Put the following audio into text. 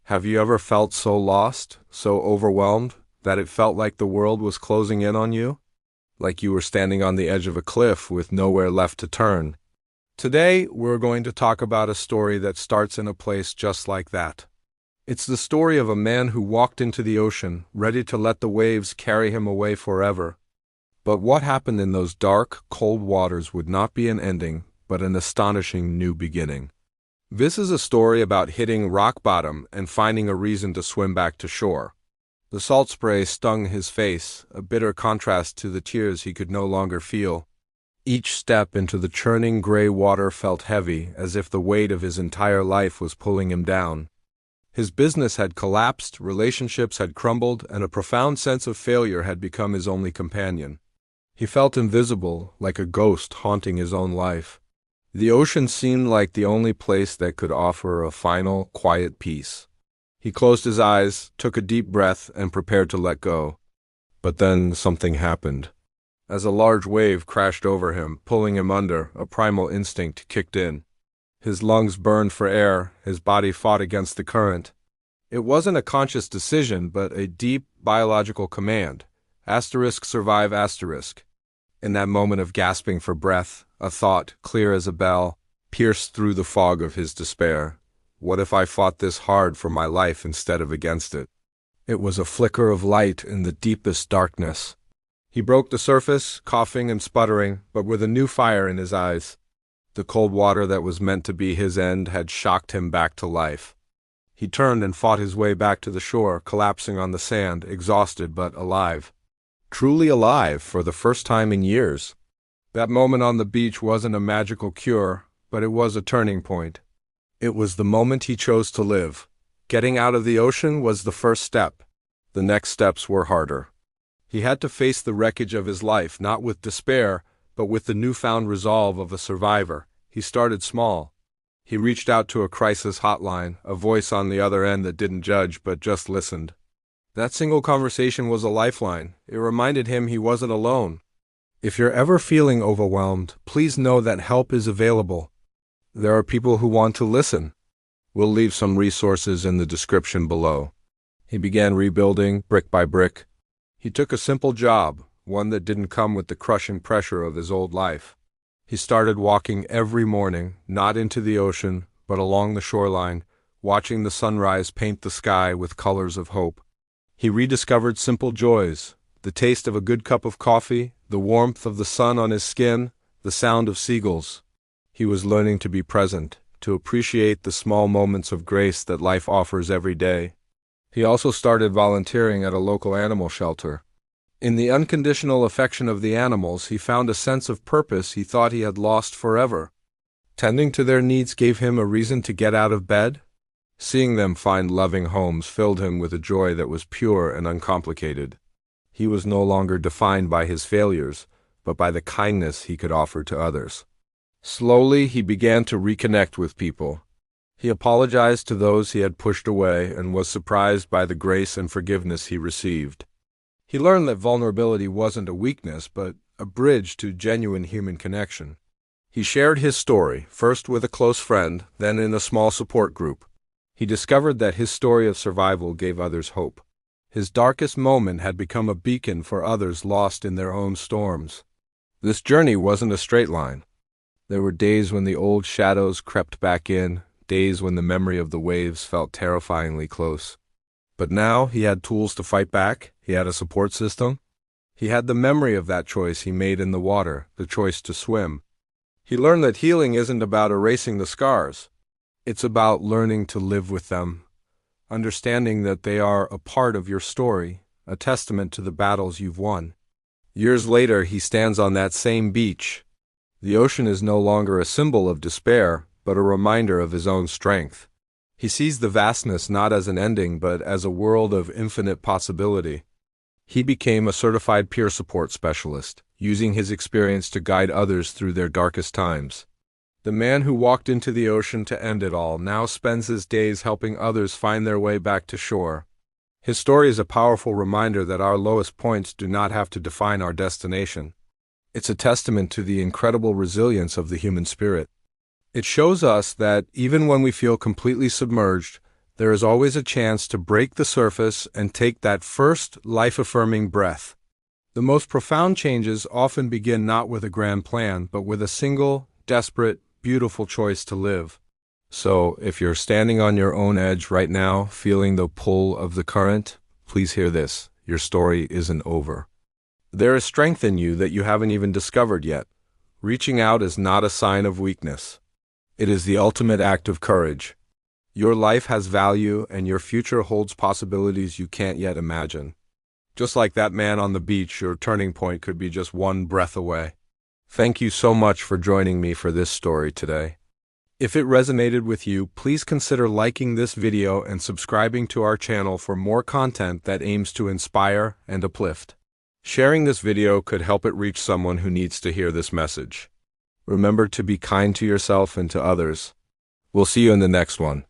Have you ever felt so lost, so overwhelmed, that it felt like the world was closing in on you? Like you were standing on the edge of a cliff with nowhere left to turn? Today, we're going to talk about a story that starts in a place just like that. It's the story of a man who walked into the ocean, ready to let the waves carry him away forever. But what happened in those dark, cold waters would not be an ending, but an astonishing new beginning. This is a story about hitting rock bottom and finding a reason to swim back to shore. The salt spray stung his face, a bitter contrast to the tears he could no longer feel. Each step into the churning gray water felt heavy, as if the weight of his entire life was pulling him down. His business had collapsed, relationships had crumbled, and a profound sense of failure had become his only companion. He felt invisible, like a ghost haunting his own life. The ocean seemed like the only place that could offer a final, quiet peace. He closed his eyes, took a deep breath, and prepared to let go. But then something happened. As a large wave crashed over him, pulling him under, a primal instinct kicked in. His lungs burned for air, his body fought against the current. It wasn't a conscious decision, but a deep biological command. Survive asterisk. In that moment of gasping for breath, a thought, clear as a bell, pierced through the fog of his despair. What if I fought this hard for my life instead of against it? It was a flicker of light in the deepest darkness. He broke the surface, coughing and sputtering, but with a new fire in his eyes. The cold water that was meant to be his end had shocked him back to life. He turned and fought his way back to the shore, collapsing on the sand, exhausted but alive. Truly alive for the first time in years. That moment on the beach wasn't a magical cure, but it was a turning point. It was the moment he chose to live. Getting out of the ocean was the first step. The next steps were harder. He had to face the wreckage of his life, not with despair, but with the newfound resolve of a survivor. He started small. He reached out to a crisis hotline, a voice on the other end that didn't judge but just listened. That single conversation was a lifeline. It reminded him he wasn't alone. If you're ever feeling overwhelmed, please know that help is available. There are people who want to listen. We'll leave some resources in the description below. He began rebuilding, brick by brick. He took a simple job, one that didn't come with the crushing pressure of his old life. He started walking every morning, not into the ocean, but along the shoreline, watching the sunrise paint the sky with colors of hope. He rediscovered simple joys, the taste of a good cup of coffee, the warmth of the sun on his skin, the sound of seagulls. He was learning to be present, to appreciate the small moments of grace that life offers every day. He also started volunteering at a local animal shelter. In the unconditional affection of the animals, he found a sense of purpose he thought he had lost forever. Tending to their needs gave him a reason to get out of bed. Seeing them find loving homes filled him with a joy that was pure and uncomplicated. He was no longer defined by his failures, but by the kindness he could offer to others. Slowly, he began to reconnect with people. He apologized to those he had pushed away and was surprised by the grace and forgiveness he received. He learned that vulnerability wasn't a weakness, but a bridge to genuine human connection. He shared his story, first with a close friend, then in a small support group. He discovered that his story of survival gave others hope. His darkest moment had become a beacon for others lost in their own storms. This journey wasn't a straight line. There were days when the old shadows crept back in, days when the memory of the waves felt terrifyingly close. But now he had tools to fight back, he had a support system. He had the memory of that choice he made in the water, the choice to swim. He learned that healing isn't about erasing the scars. It's about learning to live with them, understanding that they are a part of your story, a testament to the battles you've won. Years later, he stands on that same beach. The ocean is no longer a symbol of despair, but a reminder of his own strength. He sees the vastness not as an ending, but as a world of infinite possibility. He became a certified peer support specialist, using his experience to guide others through their darkest times. The man who walked into the ocean to end it all now spends his days helping others find their way back to shore. His story is a powerful reminder that our lowest points do not have to define our destination. It's a testament to the incredible resilience of the human spirit. It shows us that even when we feel completely submerged, There is always a chance to break the surface and take that first life-affirming breath. The most profound changes often begin not with a grand plan, but with a single, desperate, beautiful choice to live. So, if you're standing on your own edge right now, feeling the pull of the current, please hear this. Your story isn't over. There is strength in you that you haven't even discovered yet. Reaching out is not a sign of weakness. It is the ultimate act of courage. Your life has value, and your future holds possibilities you can't yet imagine. Just like that man on the beach, your turning point could be just one breath away. Thank you so much for joining me for this story today. If it resonated with you, please consider liking this video and subscribing to our channel for more content that aims to inspire and uplift. Sharing this video could help it reach someone who needs to hear this message. Remember to be kind to yourself and to others. We'll see you in the next one.